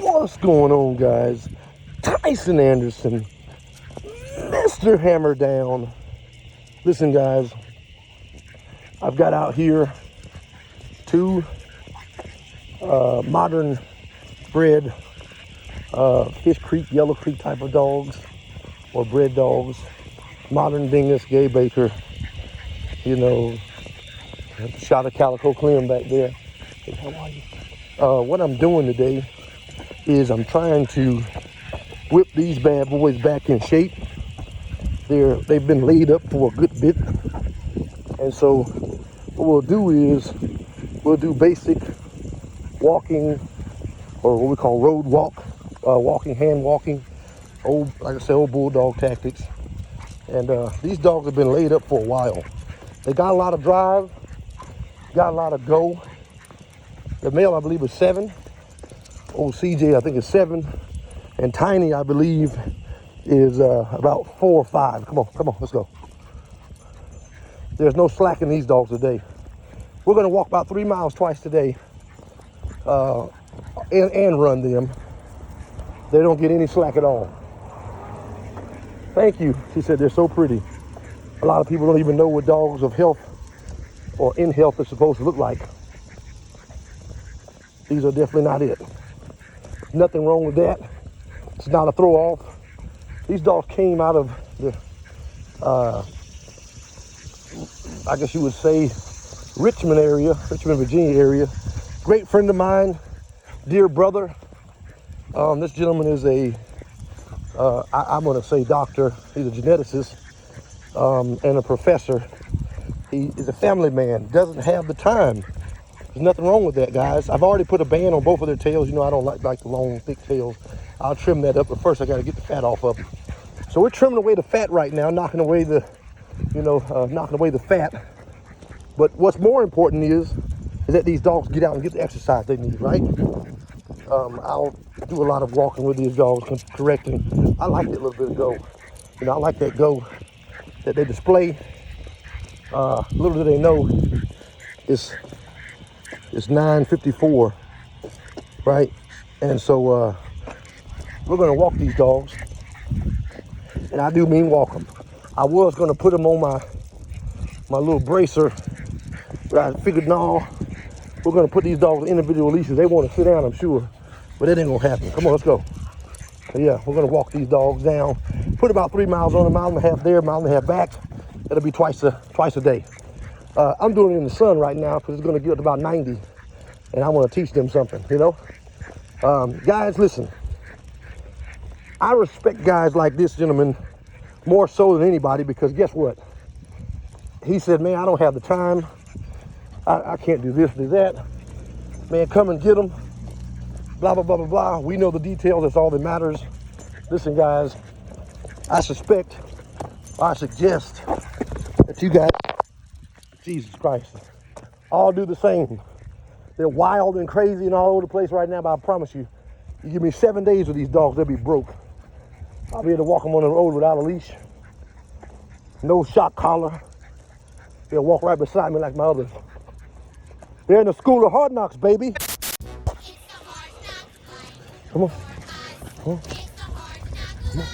What's going on, guys? Tyson Anderson, Mr. Hammer Down. Listen, guys, I've got out here two modern bred Fish Creek, Yellow Creek type of dogs, or bred dogs. Modern Dingus, Gay Baker, you know, shot a Calico Clem back there. Hey, how are you? What I'm doing today is I'm trying to whip these bad boys back in shape. They've been laid up for a good bit. And so what we'll do is we'll do basic walking, or what we call road walk, walking, hand walking, like I said, old bulldog tactics. And these dogs have been laid up for a while. They got a lot of drive, got a lot of go. The male, I believe, is 7. Old CJ, I think, is 7. And Tiny, I believe, is about 4 or 5. Come on, let's go. There's no slack in these dogs today. We're gonna walk about 3 miles twice today and run them. They don't get any slack at all. Thank you. She said they're so pretty. A lot of people don't even know what dogs of health or in health are supposed to look like. These are definitely not it. Nothing wrong with that. It's not a throw off. These dogs came out of the, I guess you would say, Richmond, Virginia area. Great friend of mine, dear brother. This gentleman is I'm gonna say doctor. He's a geneticist and a professor. He is a family man, doesn't have the time. There's nothing wrong with that, guys. I've already put a band on both of their tails. You know, I don't like the long, thick tails. I'll trim that up, but first I gotta get the fat off of them. So we're trimming away the fat right now, knocking away the fat. But what's more important is that these dogs get out and get the exercise they need, right? I'll do a lot of walking with these dogs, correcting. I like that little bit of go. You know, I like that go that they display. Little do they know, it's 9:54, right? And so we're gonna walk these dogs, and I do mean walk them. I was gonna put them on my little bracer, but I figured, no, we're gonna put these dogs on individual leashes. They want to sit down, I'm sure, but that ain't gonna happen. Come on, let's go. So yeah, we're gonna walk these dogs down, put about 3 miles on, 1.5 miles there, 1.5 miles back. That'll be twice a day. I'm doing it in the sun right now because it's gonna get up to about 90, and I want to teach them something, you know. Guys, listen. I respect guys like this gentleman more so than anybody, because guess what? He said, man, I don't have the time. I can't do this, do that. Man, come and get them. Blah, blah, blah, blah, blah. We know the details. That's all that matters. Listen, guys, I suggest that you guys, Jesus Christ, all do the same. They're wild and crazy and all over the place right now, but I promise you, you give me 7 days with these dogs, they'll be broke. I'll be able to walk them on the road without a leash. No shock collar. They'll walk right beside me like my others. They're in the school of hard knocks, baby. Come on. Come on. Come on.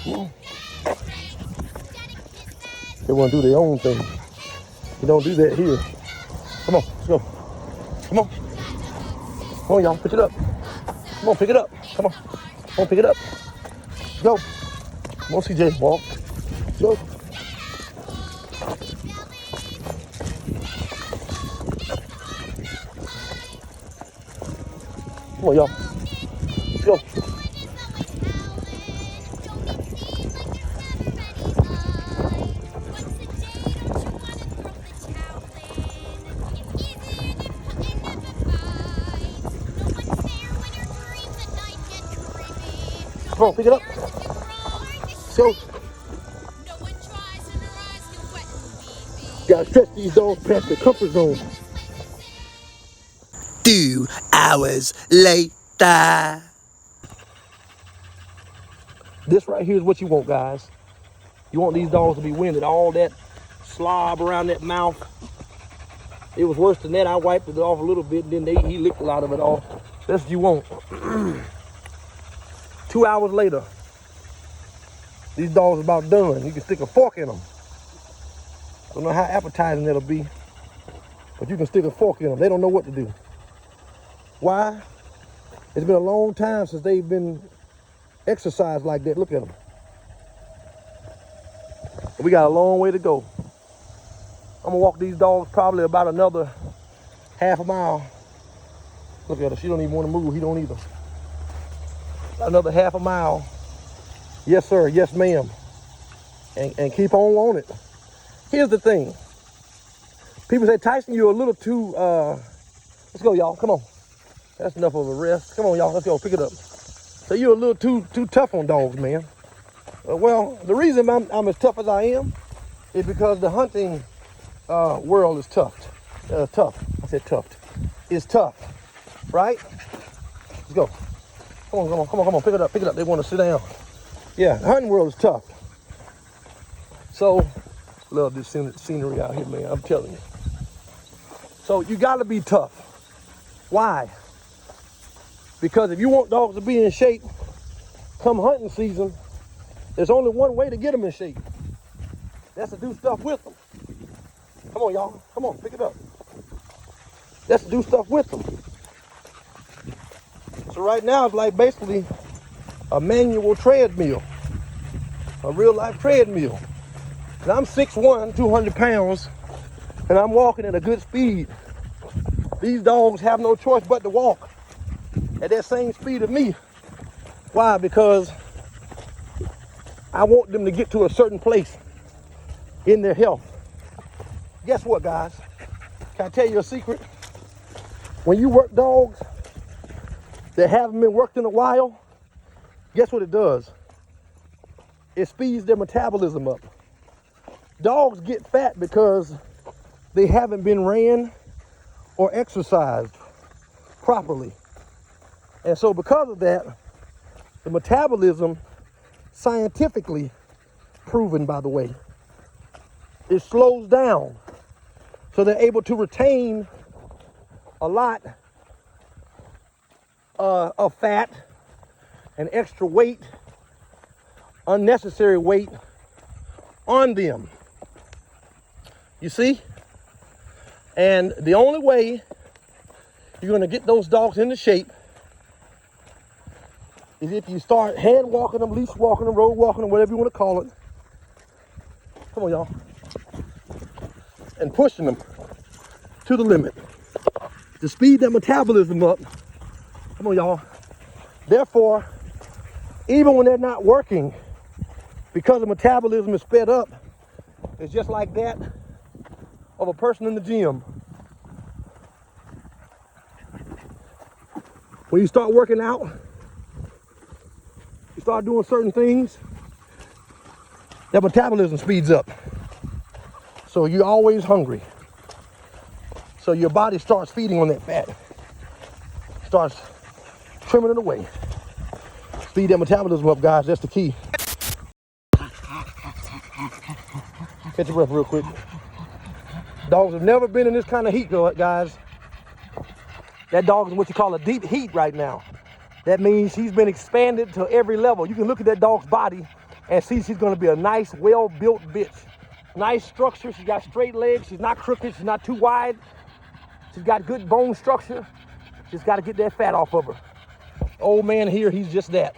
Come on. They want to do their own thing. You don't do that here. Come on, let's go. Come on. Come on, y'all, pick it up. Come on, pick it up. Come on. Come on, pick it up. Let's go. Come on, CJ, walk. Let's go. Come on, y'all. Let's go. Come on, pick it up. Let's go. Gotta stretch these dogs past their comfort zone. 2 hours later. This right here is what you want, guys. You want these dogs to be winded. All that slob around that mouth. It was worse than that. I wiped it off a little bit, and then he licked a lot of it off. That's what you want. 2 hours later, these dogs are about done. You can stick a fork in them. Don't know how appetizing it'll be, but you can stick a fork in them. They don't know what to do. Why? It's been a long time since they've been exercised like that. Look at them. We got a long way to go. I'm gonna walk these dogs probably about another half a mile. Look at her, she don't even want to move, he don't either. Another half a mile. Yes, sir, yes, ma'am. And keep on it. Here's the thing. People say, Tyson, you're a little too, let's go, y'all, come on. That's enough of a rest. Come on, y'all, let's go, pick it up. So you're a little too tough on dogs, man. Well, the reason I'm as tough as I am is because the hunting world is tough. Tough, I said tough. It's tough, right? Let's go. Come on, pick it up. They want to sit down. Yeah, the hunting world is tough. So, love this scenery out here, man, I'm telling you. So you gotta be tough. Why? Because if you want dogs to be in shape, come hunting season, there's only one way to get them in shape. That's to do stuff with them. Come on, y'all. Come on, pick it up. That's to do stuff with them. So right now, it's like basically a manual treadmill, a real life treadmill. And I'm 6'1", 200 pounds, and I'm walking at a good speed. These dogs have no choice but to walk at that same speed of me. Why? Because I want them to get to a certain place in their health. Guess what, guys? Can I tell you a secret? When you work dogs that haven't been worked in a while, guess what it does? It speeds their metabolism up. Dogs get fat because they haven't been ran or exercised properly. And so because of that, the metabolism, scientifically proven by the way, it slows down. So they're able to retain a lot of fat and extra weight, unnecessary weight on them. You see? And the only way you're gonna get those dogs into shape is if you start hand walking them, leash walking them, road walking them, whatever you want to call it. Come on, y'all. And pushing them to the limit to speed their metabolism up. Come on, y'all. Therefore, even when they're not working, because the metabolism is sped up, it's just like that of a person in the gym. When you start working out, you start doing certain things, that metabolism speeds up. So you're always hungry. So your body starts feeding on that fat. Starts trimming it away. Speed that metabolism up, guys. That's the key. Catch your breath real quick. Dogs have never been in this kind of heat, guys. That dog is what you call a deep heat right now. That means she's been expanded to every level. You can look at that dog's body and see she's gonna be a nice, well-built bitch. Nice structure, she's got straight legs, she's not crooked, she's not too wide. She's got good bone structure. Just gotta get that fat off of her. Old man here, he's just that.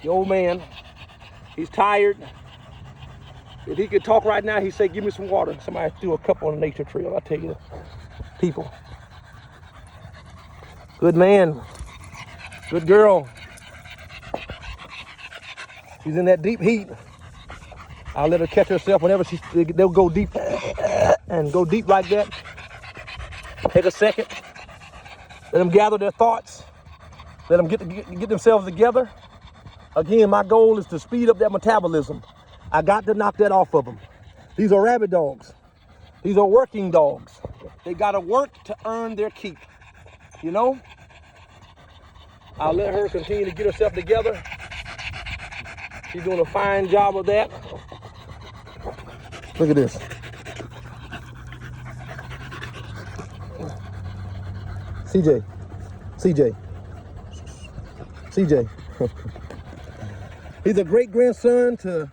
The old man, he's tired. If he could talk right now, he'd say, give me some water. Somebody threw a cup on the nature trail, I tell you, people. Good man, good girl. She's in that deep heat. I'll let her catch herself whenever they'll go deep and go deep like that. Take a second, let them gather their thoughts, let them get themselves together. Again, my goal is to speed up that metabolism. I got to knock that off of them. These are rabid dogs. These are working dogs. They gotta work to earn their keep, you know? I'll let her continue to get herself together. She's doing a fine job of that. Look at this. CJ. CJ. CJ. He's a great grandson to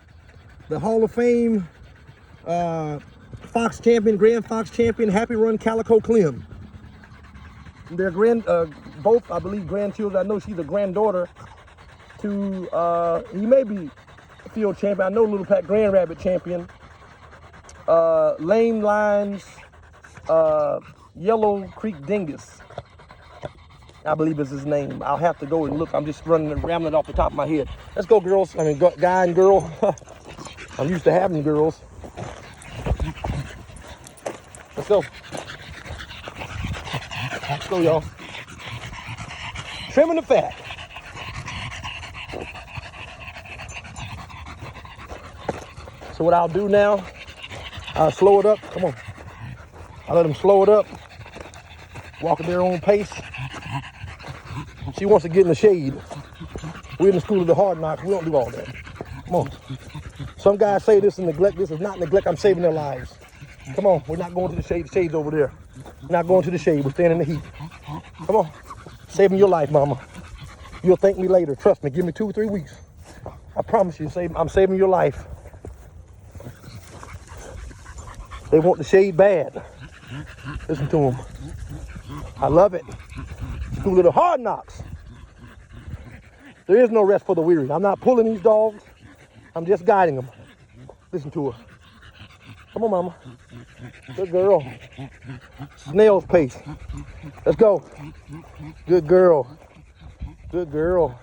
the Hall of Fame Fox champion, Grand Fox champion, Happy Run Calico Clem. They're both, I believe, grandchildren. I know she's a granddaughter to, he may be field champion. I know Little Pack Grand Rabbit champion. Lane Lines, Yellow Creek Dingus, I believe is his name. I'll have to go and look. I'm just rambling off the top of my head. Let's go, girls. I mean, guy and girl. I'm used to having girls. Let's go. Let's go, y'all. Trimming the fat. So what I'll do now, I'll slow it up. Come on. I'll let them slow it up. Walk at their own pace. She wants to get in the shade. We're in the school of the hard knocks. We don't do all that. Come on. Some guys say this is neglect. This is not neglect. I'm saving their lives. Come on. We're not going to the shade. The shade's over there. We're not going to the shade. We're standing in the heat. Come on. Saving your life, mama. You'll thank me later. Trust me. Give me 2 or 3 weeks. I promise you, I'm saving your life. They want the shade bad. Listen to them. I love it. School of the hard knocks. There is no rest for the weary. I'm not pulling these dogs. I'm just guiding them. Listen to her. Come on, mama. Good girl. Snail's pace. Let's go. Good girl. Good girl.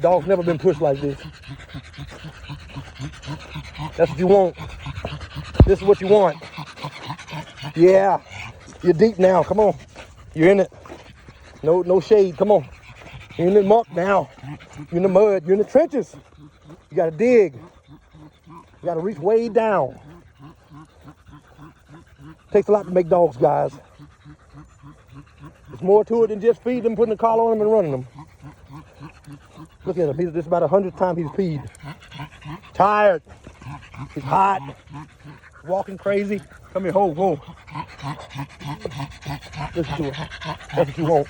Dog's never been pushed like this. That's what you want. This is what you want. Yeah. You're deep now. Come on. You're in it. No shade. Come on. You're in the muck now. You're in the mud. You're in the trenches. You gotta dig. You gotta reach way down. Takes a lot to make dogs, guys. There's more to it than just feeding them, putting a collar on them, and running them. Look at him. This is about 100th time he's peed. Tired. He's hot. Walking crazy. Come here, hold. Listen to her. That's what you want.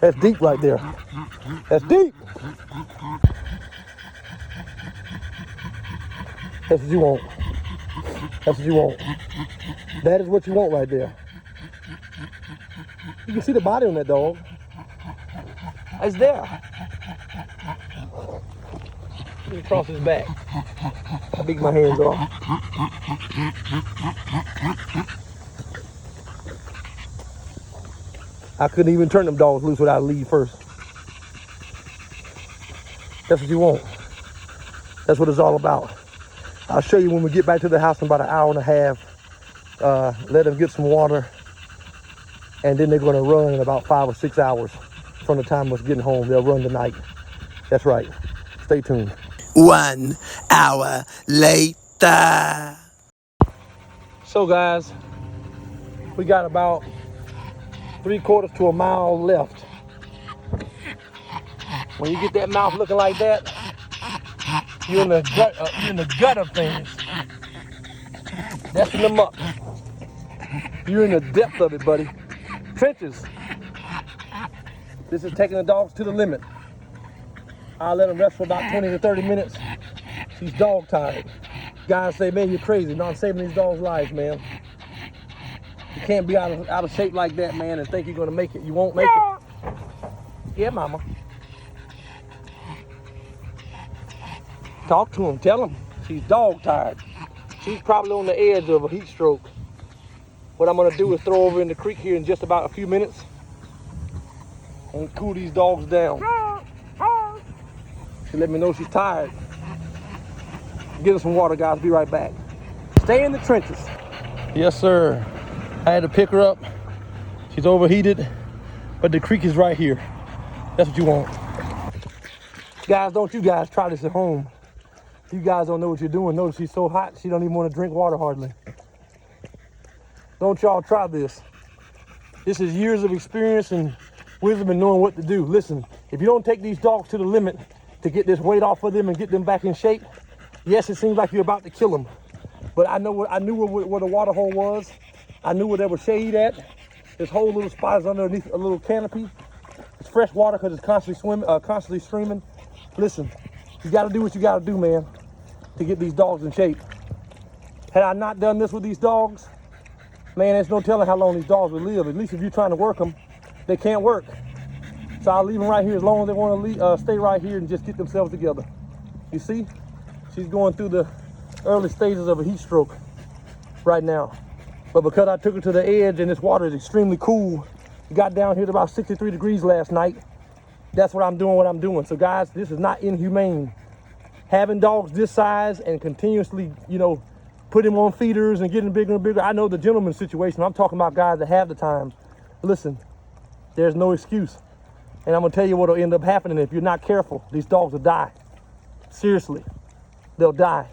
That's deep right there. That's deep. That's what you want. That's what you want. That is what you want right there. You can see the body on that dog. It's there. Let me cross his back. I beat my hands off. I couldn't even turn them dogs loose without a lead first. That's what you want. That's what it's all about. I'll show you when we get back to the house in about an hour and a half. Let them get some water. And then they're going to run in about 5 or 6 hours from the time of us getting home. They'll run tonight. That's right. Stay tuned. 1 hour later. So guys, we got about 3/4 to a mile left. When you get that mouth looking like that, you're in the gut of things. That's in the muck. You're in the depth of it, buddy. Trenches. This is taking the dogs to the limit. I'll let them rest for about 20 to 30 minutes. She's dog tired. Guys say, man, you're crazy. No, I'm saving these dogs' lives, man. You can't be out of shape like that, man, and think you're gonna make it. You won't make it. Yeah, mama. Talk to him, tell him. She's dog tired. She's probably on the edge of a heat stroke. What I'm gonna do is throw over in the creek here in just about a few minutes and cool these dogs down. She let me know she's tired. Get her some water, guys. Be right back. Stay in the trenches. Yes, sir. I had to pick her up. She's overheated, but the creek is right here. That's what you want. Guys, don't you guys try this at home. You guys don't know what you're doing. Notice she's so hot, she don't even want to drink water hardly. Don't y'all try this. This is years of experience and wisdom and knowing what to do. Listen, if you don't take these dogs to the limit to get this weight off of them and get them back in shape, yes, it seems like you're about to kill them. But I knew where the water hole was. I knew where there was shade at. This whole little spot is underneath a little canopy. It's fresh water because it's constantly streaming. Listen, you got to do what you got to do, man, to get these dogs in shape. Had I not done this with these dogs, man, there's no telling how long these dogs would live. At least if you're trying to work them, they can't work. So I'll leave them right here as long as they want to stay right here and just get themselves together. You see, she's going through the early stages of a heat stroke right now. But because I took her to the edge and this water is extremely cool, it got down here to about 63 degrees last night. That's what I'm doing. So guys, this is not inhumane. Having dogs this size and continuously, put them on feeders and getting bigger and bigger. I know the gentleman's situation. I'm talking about guys that have the time. Listen, there's no excuse. And I'm gonna tell you what'll end up happening if you're not careful. These dogs will die. Seriously, they'll die.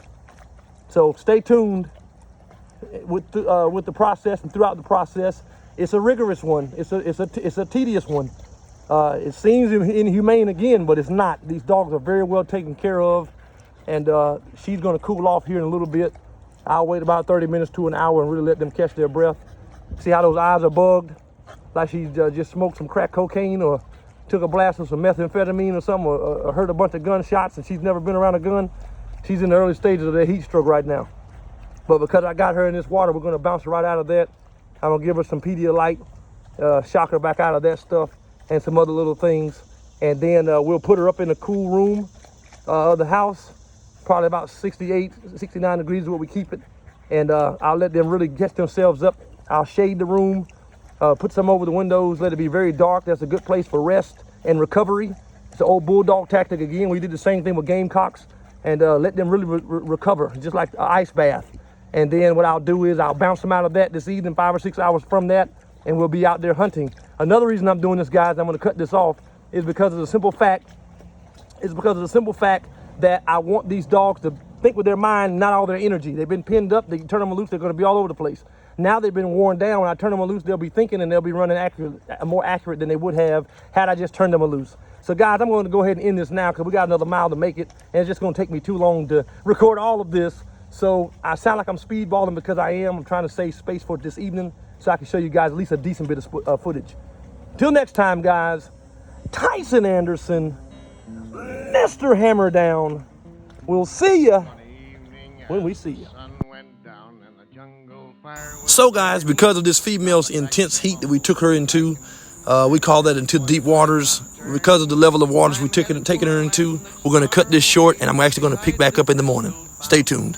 So stay tuned with the process and throughout the process. It's a rigorous one. It's a tedious one. It seems inhumane again, but it's not. These dogs are very well taken care of, and she's gonna cool off here in a little bit. I'll wait about 30 minutes to an hour and really let them catch their breath. See how those eyes are bugged? Like she just smoked some crack cocaine or took a blast of some methamphetamine or something, or heard a bunch of gunshots and she's never been around a gun. She's in the early stages of that heat stroke right now. But because I got her in this water, we're gonna bounce her right out of that. I'm gonna give her some Pedialyte, shock her back out of that stuff and some other little things. And then we'll put her up in the cool room of the house. Probably about 68, 69 degrees is where we keep it. And I'll let them really get themselves up. I'll shade the room, put some over the windows, let it be very dark. That's a good place for rest and recovery. It's an old bulldog tactic again. We did the same thing with gamecocks and let them really recover, just like an ice bath. And then what I'll do is I'll bounce them out of that this evening, 5 or 6 hours from that, and we'll be out there hunting. Another reason I'm doing this, guys, I'm gonna cut this off, is because of the simple fact, that I want these dogs to think with their mind, not all their energy. They've been pinned up, they turn them loose, they're gonna be all over the place. Now they've been worn down. When I turn them loose, they'll be thinking and they'll be running more accurate than they would have had I just turned them loose. So guys, I'm gonna go ahead and end this now because we got another mile to make it, and it's just gonna take me too long to record all of this. So I sound like I'm speedballing because I am. I'm trying to save space for this evening so I can show you guys at least a decent bit of footage. Till next time, guys, Tyson Anderson, Mr. Hammer Down. We'll see ya when we see ya. So guys, because of this female's intense heat that we took her into, we call that into deep waters. Because of the level of waters we taken her into, we're going to cut this short, and I'm actually going to pick back up in the morning. Stay tuned.